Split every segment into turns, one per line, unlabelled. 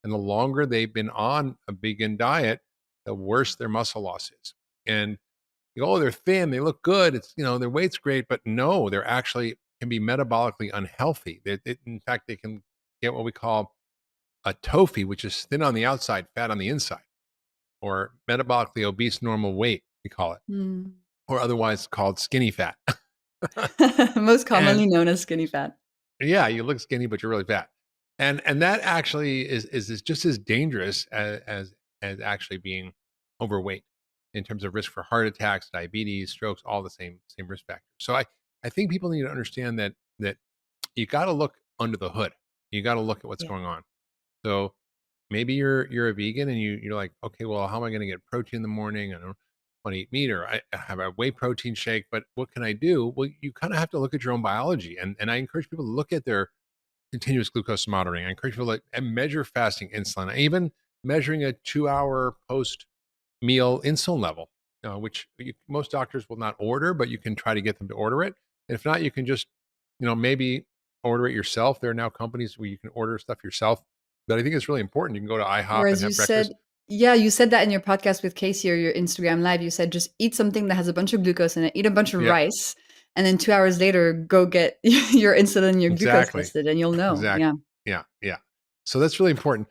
And the longer they've been on a vegan diet, the worse their muscle loss is. And you go, oh, they're thin, they look good. It's, their weight's great, but no, they're actually can be metabolically unhealthy. In fact, they can get what we call a TOFI, which is thin on the outside, fat on the inside, or metabolically obese normal weight, we call it,
Mm.
or otherwise called skinny fat.
Most
And
commonly known as skinny fat.
yeah, you look skinny, but you're really fat. And that actually is just as dangerous as actually being overweight in terms of risk for heart attacks, diabetes, strokes, all the same risk factors. So I think people need to understand that you got to look under the hood. You got to look at what's
Yeah.
going on. So maybe you're a vegan and you're like, okay, well, how am I going to get protein in the morning? I don't want to eat meat, or I have a whey protein shake, but what can I do? Well, you kind of have to look at your own biology. And I encourage people to look at their continuous glucose monitoring. I encourage people to and measure fasting insulin, even measuring a 2-hour post meal insulin level, which most doctors will not order, but you can try to get them to order it. And if not, you can just, maybe order it yourself. There are now companies where you can order stuff yourself. But I think it's really important. You can go to IHOP and
Whereas you
have
said,
breakfast.
yeah, you said that in your podcast with Casey or your Instagram live. You said just eat something that has a bunch of glucose in it, eat a bunch of
Yeah,
rice, and then 2 hours later, go get your insulin, your glucose
exactly.
tested, and you'll know.
Exactly.
Yeah.
Yeah, yeah. So that's really important.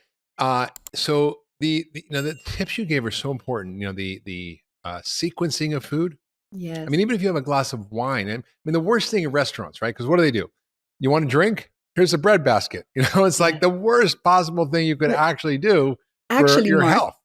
So the tips you gave are so important. The sequencing of food. I mean,
Yes.
even if you have a glass of wine, and I mean, the worst thing in restaurants, right? Because what do? You want a drink? Here's a bread basket. It's
Yeah.
like the worst possible thing you could
But
actually do for
actually,
your
Mark,
health.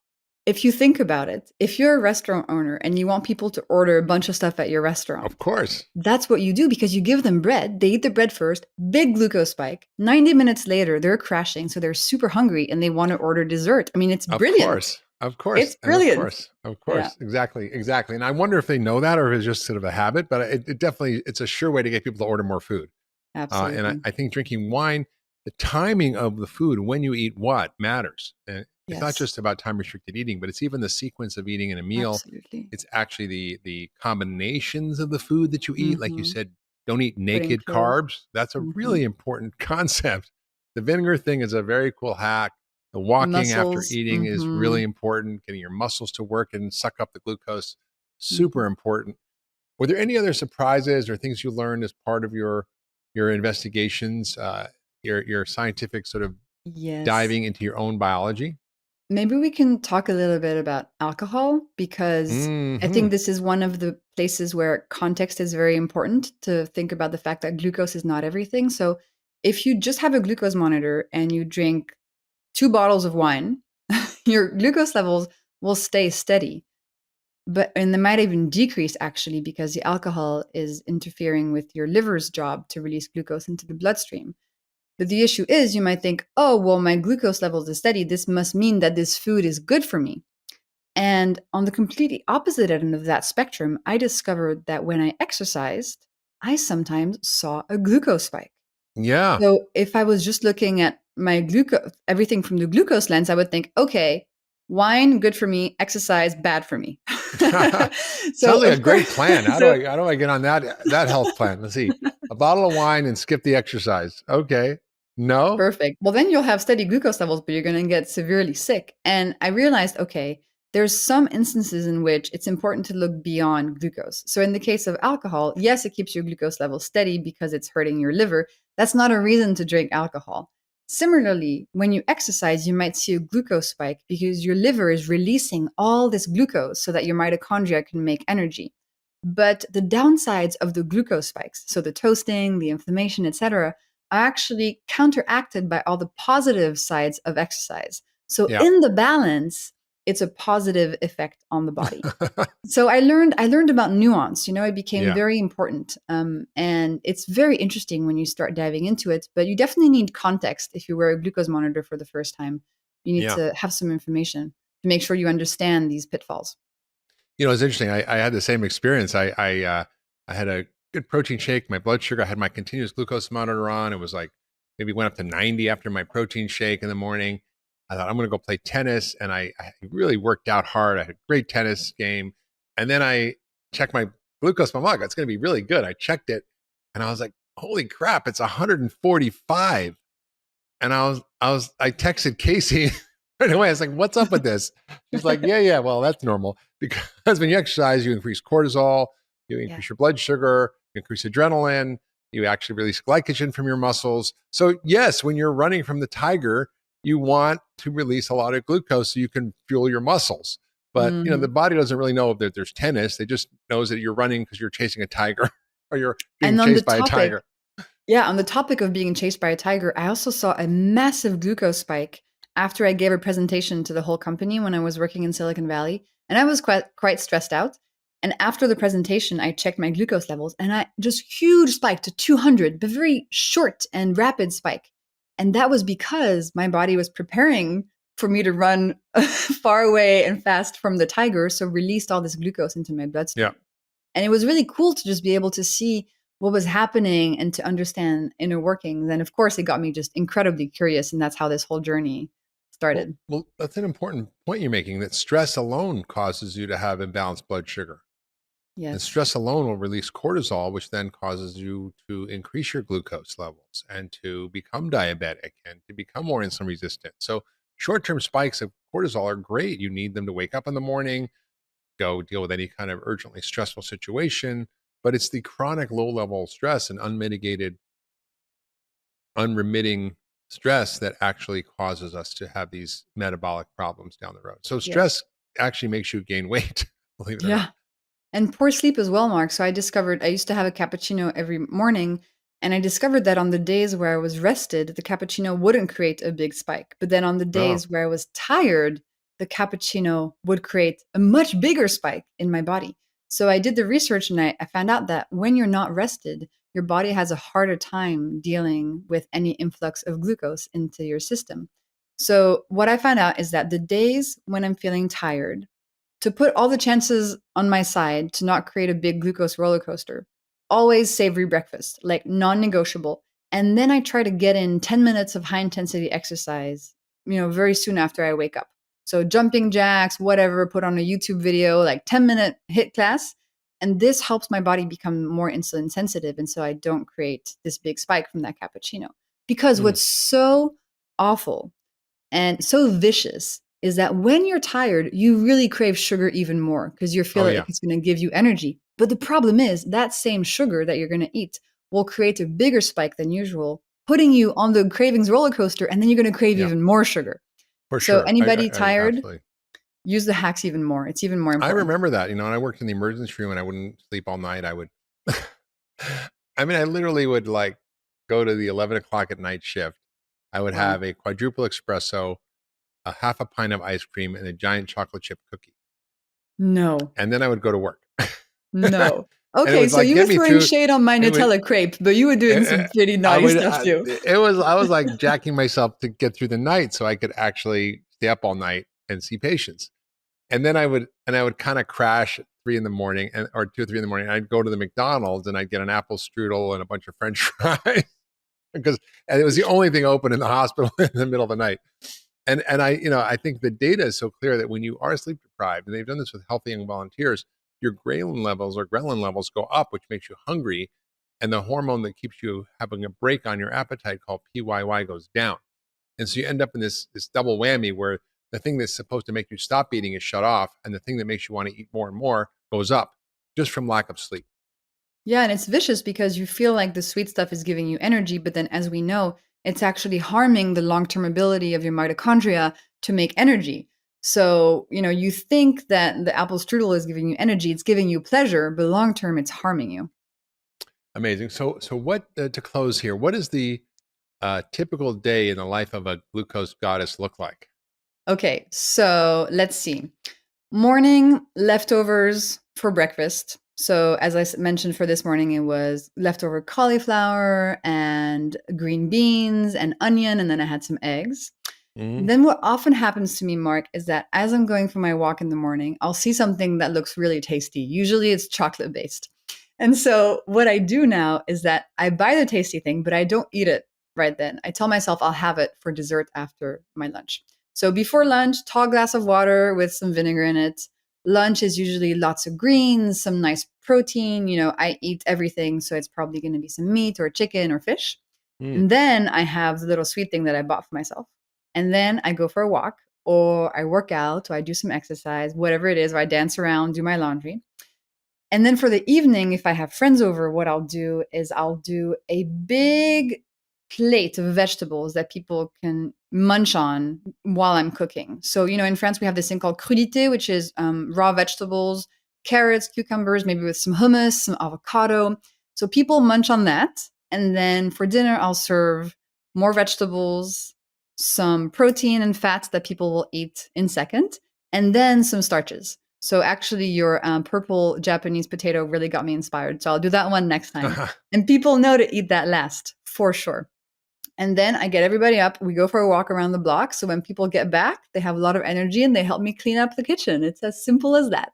if you think about it, if you're a restaurant owner and you want people to order a bunch of stuff at your
Of
restaurant,
course.
that's what you do because you give them bread. They eat the bread first, big glucose spike. 90 minutes later, they're crashing. So they're super hungry and they want to order dessert. I mean, it's
Of
brilliant.
course. Of course.
It's
And of
brilliant.
course. Of
Yeah,
course. Exactly. Exactly. And I wonder if they know that or if it's just sort of a habit, but it definitely, it's a sure way to get people to order more food. And
absolutely.
I think drinking wine, the timing of the food, when you eat what matters. And it's not
Yes,
just about time restricted eating, but it's even the sequence of eating in a meal.
absolutely.
It's actually the combinations of the food that you eat. Like you
Hmm.
said, don't eat
Putting
naked
pills.
carbs. That's a
Hmm.
really important concept. The vinegar thing is a very cool hack. The walking after
Muscles.
eating is
Hmm.
really important. Getting your muscles to work and suck up the glucose, super
Hmm.
important. Were there any other surprises or things you learned as part of your investigations, your scientific sort of
Yes.
diving into your own biology?
Maybe we can talk a little bit about alcohol because I
Hmm.
think this is one of the places where context is very important to think about the fact that glucose is not everything. So, if you just have a glucose monitor and you drink 2 bottles of wine, your glucose levels will stay steady. And they might even decrease actually because the alcohol is interfering with your liver's job to release glucose into the bloodstream. But the issue is, you might think, oh, well, my glucose levels is steady. This must mean that this food is good for me. And on the completely opposite end of that spectrum, I discovered that when I exercised, I sometimes saw a glucose spike.
Yeah.
So if I was just looking at my glucose, everything from the glucose lens, I would think, okay, wine, good for me, exercise, bad for me. So
Sounds like a
of course,
great plan. How do
so
I how do I get on that health plan? Let's see. A bottle of wine and skip the exercise. Okay. No?
perfect. Well, then you'll have steady glucose levels, but you're going to get severely sick. And I realized, okay, there's some instances in which it's important to look beyond glucose. So in the case of alcohol, yes, it keeps your glucose level steady because it's hurting your liver. That's not a reason to drink alcohol. Similarly, when you exercise, you might see a glucose spike because your liver is releasing all this glucose so that your mitochondria can make energy. But the downsides of the glucose spikes, so the toasting, the inflammation, etc., are actually counteracted by all the positive sides of exercise. So
Yeah.
in the balance, it's a positive effect on the body. So I learned about nuance. It became
Yeah.
very important, and it's very interesting when you start diving into it. But you definitely need context if you wear a glucose monitor for the first time. You need
Yeah.
to have some information to make sure you understand these pitfalls.
It's interesting. I had the same experience. I had a good protein shake. My blood sugar, I had my continuous glucose monitor on. It was like maybe went up to 90 after my protein shake in the morning. I thought I'm going to go play tennis, and I really worked out hard. I had a great tennis game, and then I checked my glucose. I'm like, it's going to be really good. I checked it, and I was like, holy crap, it's 145. And I texted Casey right away. I was like, "What's up with this?" She's like, "Yeah, yeah. Well, that's normal because when you exercise, you increase cortisol, you
Yeah.
increase your blood sugar, you increase adrenaline, you actually release glycogen from your muscles. So yes, when you're running from the tiger, you want to release a lot of glucose so you can fuel your muscles. But the
Mhm.
body doesn't really know that there's tennis. It just knows that you're running because you're chasing a tiger or you're being
And on the
chased by a
topic
tiger.
Yeah, on the topic of being chased by a tiger, I also saw a massive glucose spike after I gave a presentation to the whole company when I was working in Silicon Valley, and I was quite stressed out. And after the presentation, I checked my glucose levels, and I just huge spike to 200, but very short and rapid spike. And that was because my body was preparing for me to run far away and fast from the tiger, so released all this glucose into my
Yeah.
bloodstream. And it was really cool to just be able to see what was happening and to understand inner workings. And of course, it got me just incredibly curious. And that's how this whole journey
Well,
started.
well, that's an important point you're making that stress alone causes you to have imbalanced blood sugar. And
Yes.
stress alone will release cortisol, which then causes you to increase your glucose levels and to become diabetic and to become more insulin resistant. So, short term spikes of cortisol are great. You need them to wake up in the morning, go deal with any kind of urgently stressful situation. But it's the chronic low level stress and unmitigated, unremitting stress that actually causes us to have these metabolic problems down the road. So,
Yes.
stress actually makes you gain weight, believe it or
Yeah.
not.
And poor sleep as well, Mark. So I discovered I used to have a cappuccino every morning. And I discovered that on the days where I was rested, the cappuccino wouldn't create a big spike. But then on the
Oh,
days where I was tired, the cappuccino would create a much bigger spike in my body. So I did the research and I found out that when you're not rested, your body has a harder time dealing with any influx of glucose into your system. So what I found out is that the days when I'm feeling tired, to put all the chances on my side to not create a big glucose roller coaster, always savory breakfast, like non negotiable. And then I try to get in 10 minutes of high intensity exercise, very soon after I wake up. So jumping jacks, whatever, put on a YouTube video, like 10-minute hit class. And this helps my body become more insulin sensitive. And so I don't create this big spike from that cappuccino. Because
mm.
what's so awful and so vicious is that when you're tired, you really crave sugar even more because you feel
Oh,
like
yeah.
it's going to give you energy. But the problem is that same sugar that you're going to eat will create a bigger spike than usual, putting you on the cravings roller coaster, and then you're going to crave
Yeah.
even more sugar.
For
So
sure.
anybody
I
tired,
absolutely.
use the hacks even more. It's even more
I
important.
remember that, and I worked in the emergency room and I wouldn't sleep all night. I would, I mean, I literally would like go to the 11 o'clock at night shift. I would
Wow.
have a quadruple espresso, a half a pint of ice cream, and a giant chocolate chip cookie.
No,
And then I would go to work. And
no.
it
Okay,
would
so
like
you
get
were
me
throwing
through.
shade on my
It would,
Nutella crepe, but you were doing some pretty
I
naughty
would,
stuff too.
I was like jacking myself to get through the night so I could actually stay up all night and see patients. And then I would kind of crash at 3 in the morning or 2 or 3 in the morning. And I'd go to the McDonald's and I'd get an apple strudel and a bunch of French fries because and it was the only thing open in the hospital in the middle of the night. And I think the data is so clear that when you are sleep deprived, and they've done this with healthy young volunteers, your ghrelin levels go up, which makes you hungry, and the hormone that keeps you having a break on your appetite called PYY goes down. And so you end up in this double whammy where the thing that's supposed to make you stop eating is shut off, and the thing that makes you want to eat more and more goes up just from lack of sleep.
Yeah, and it's vicious because you feel like the sweet stuff is giving you energy, but then as we know, it's actually harming the long-term ability of your mitochondria to make energy. So, you think that the apple strudel is giving you energy, it's giving you pleasure, but long term it's harming you.
Amazing. So what to close here? What is the typical day in the life of a glucose goddess look like?
Okay, so let's see. Morning leftovers for breakfast. So, as mentioned for this morning, it was leftover cauliflower and green beans and onion, and then I had some eggs.
Mm,
Then what often happens to me, Mark, is that as I'm going for my walk in the morning, I'll see something that looks really tasty. Usually it's chocolate based. And so what I do now is that I buy the tasty thing, but I don't eat it right then. I tell myself I'll have it for dessert after my lunch. So before lunch, tall glass of water with some vinegar in it. Lunch is usually lots of greens, some nice protein. I eat everything, so it's probably going to be some meat or chicken or fish.
Mm.
And then I have the little sweet thing that I bought for myself. And then I go for a walk or I work out or I do some exercise, whatever it is, or I dance around, do my laundry. And then for the evening, if I have friends over, what I'll do is I'll do a big plate of vegetables that people can munch on while I'm cooking. So, in France, we have this thing called crudité, which is raw vegetables, carrots, cucumbers, maybe with some hummus, some avocado. So people munch on that. And then for dinner, I'll serve more vegetables, some protein and fats that people will eat in second, and then some starches. So actually, your purple Japanese potato really got me inspired. So I'll do that one next time. And people know to eat that last for sure. And then I get everybody up. We go for a walk around the block. So when people get back, they have a lot of energy and they help me clean up the kitchen. It's as simple as that.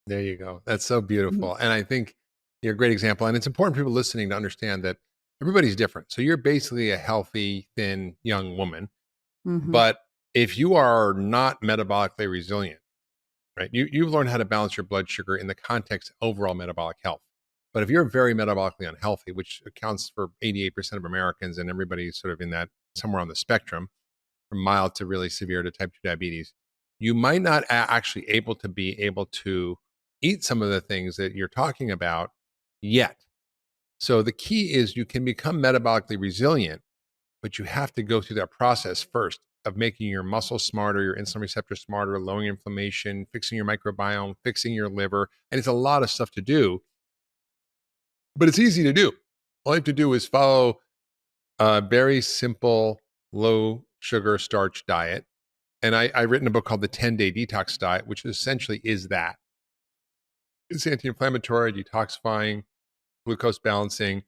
There you go. That's so
Mhm.
beautiful. And I think you're a great example. And it's important for people listening to understand that everybody's different. So you're basically a healthy, thin, young woman.
Mhm.
But if you are not metabolically resilient, right, you've learned how to balance your blood sugar in the context of overall metabolic health. But if you're very metabolically unhealthy, which accounts for 88% of Americans and everybody's sort of in that somewhere on the spectrum, from mild to really severe to type 2 diabetes, you might not actually be able to eat some of the things that you're talking about yet. So the key is you can become metabolically resilient, but you have to go through that process first of making your muscles smarter, your insulin receptor smarter, lowering inflammation, fixing your microbiome, fixing your liver. And it's a lot of stuff to do, but it's easy to do. All you have to do is follow a very simple, low sugar starch diet. And I've written a book called The 10-Day Detox Diet, which essentially is that. It's anti-inflammatory, detoxifying, glucose balancing.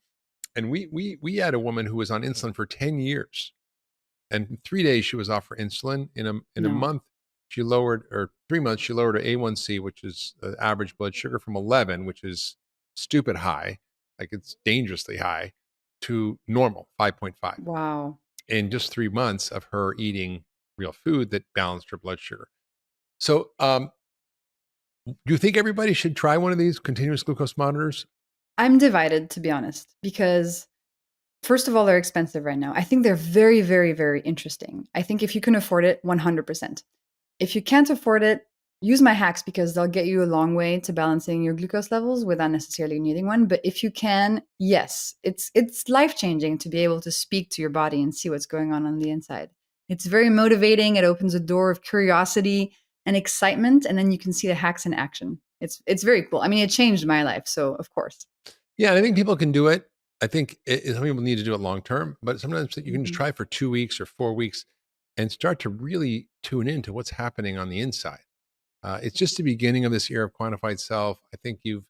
And we had a woman who was on insulin for 10 years. And in 3 days she was off her insulin. In a
No.
month, she lowered, or 3 months, she lowered her A1C, which is average blood sugar, from 11, which is stupid high, like it's dangerously high, to normal, 5.5,
Wow.
in just 3 months of her eating real food that balanced her blood sugar. So, do you think everybody should try one of these continuous glucose monitors?
I'm divided, to be honest, because first of all, they're expensive right now. I think they're very, very, very interesting. I think if you can afford it, 100%. If you can't afford it, use my hacks because they'll get you a long way to balancing your glucose levels without necessarily needing one. But if you can, yes, it's life-changing to be able to speak to your body and see what's going on the inside. It's very motivating. It opens a door of curiosity and excitement, and then you can see the hacks in action. It's very cool. I mean, it changed my life, so of course.
Yeah, and I think people can do it. I think some people need to do it long term, but sometimes you can just
Mhm.
try for 2 weeks or 4 weeks and start to really tune into what's happening on the inside. It's just the beginning of this era of quantified self. I think you've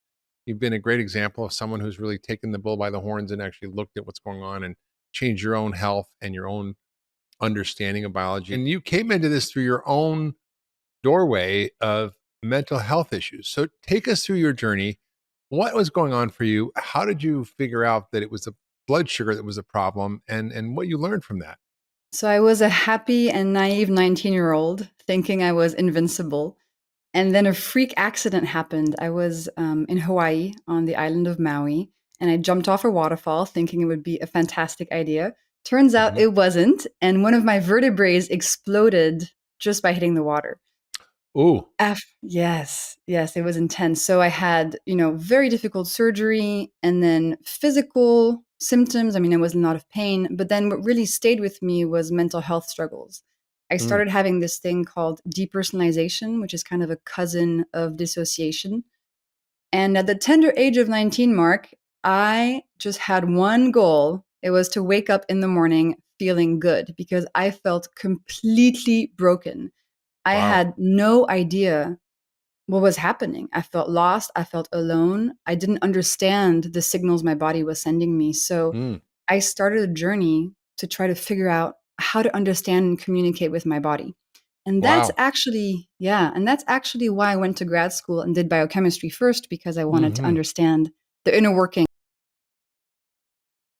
been a great example of someone who's really taken the bull by the horns and actually looked at what's going on and changed your own health and your own understanding of biology. And you came into this through your own doorway of mental health issues. So take us through your journey. What was going on for you? How did you figure out that it was the blood sugar that was a problem, and what you learned from that?
So I was a happy and naive 19-year-old thinking I was invincible. And then a freak accident happened. I was in Hawaii on the island of Maui, and I jumped off a waterfall thinking it would be a fantastic idea. Turns out
Mhm.
it wasn't. And one of my vertebrae exploded just by hitting the water.
Ooh,
Yes, yes, it was intense. So I had, very difficult surgery and then physical symptoms. I mean, I was in a lot of pain, but then what really stayed with me was mental health struggles. I
mm,
started having this thing called depersonalization, which is kind of a cousin of dissociation. And at the tender age of 19, Mark, I just had one goal. It was to wake up in the morning feeling good because I felt completely broken. I
wow.
had no idea what was happening. I felt lost. I felt alone. I didn't understand the signals my body was sending me. So
Mm,
I started a journey to try to figure out how to understand and communicate with my body. And that's
wow.
actually, yeah, and that's actually why I went to grad school and did biochemistry first because I wanted to
Mhm.
understand the inner working